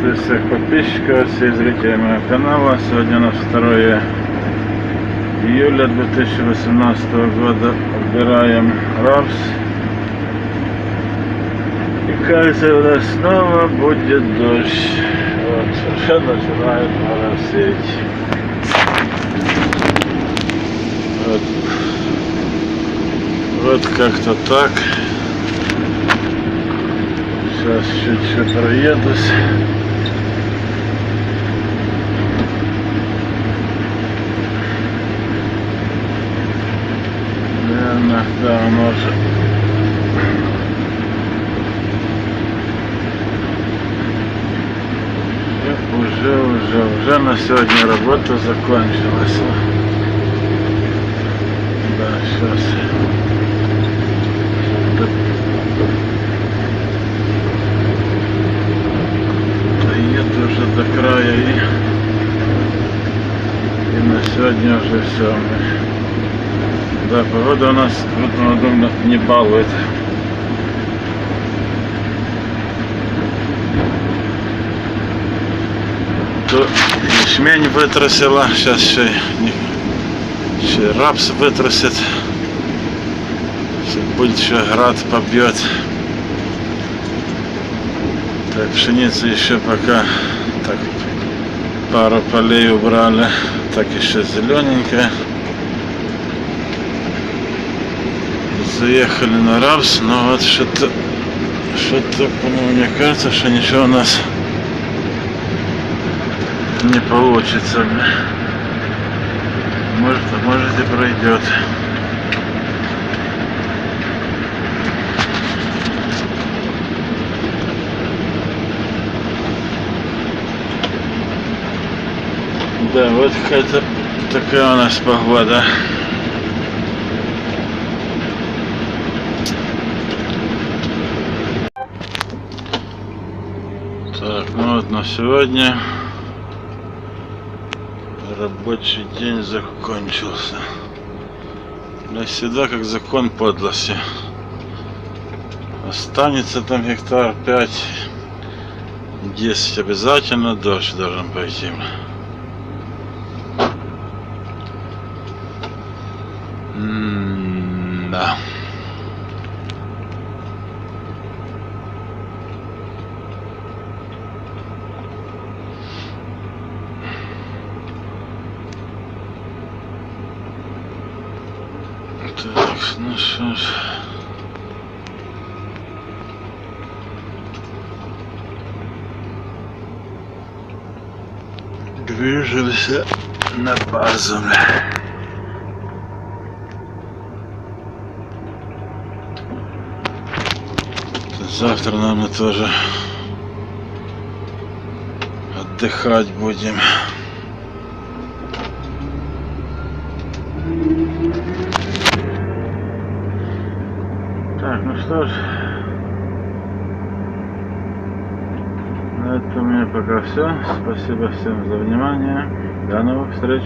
Приветствую всех подписчиков, всех зрителей моего канала. Сегодня у нас 2 июля 2018 года. Убираем рапс. И кажется, у нас снова будет дождь. Вот, уже начинает моросить. Вот как-то так. Сейчас чуть-чуть проедусь. Наверное, да, может. Уже на сегодня работа закончилась. Да, сейчас. Доеду уже до края и на сегодня уже все. Да, погода у нас в этом году не балует. То ячмень вытрусила, сейчас еще рапс вытрусит. Будет еще град побьет. Так, пшеницу еще пока так пару полей убрали. Так еще зелененькая. Заехали на рапс, но вот что-то мне кажется, что ничего у нас не получится. Может и пройдет. Да, вот какая-то такая у нас погода. Так, ну вот на сегодня рабочий день закончился. Для всегда как закон подлости. Останется там гектар 5-10, обязательно дождь должен пойти. Да. Так, ну что ж. Движемся на базу. Завтра, наверное, тоже отдыхать будем. Так, ну что ж, на этом у меня пока все. Спасибо всем за внимание. До новых встреч.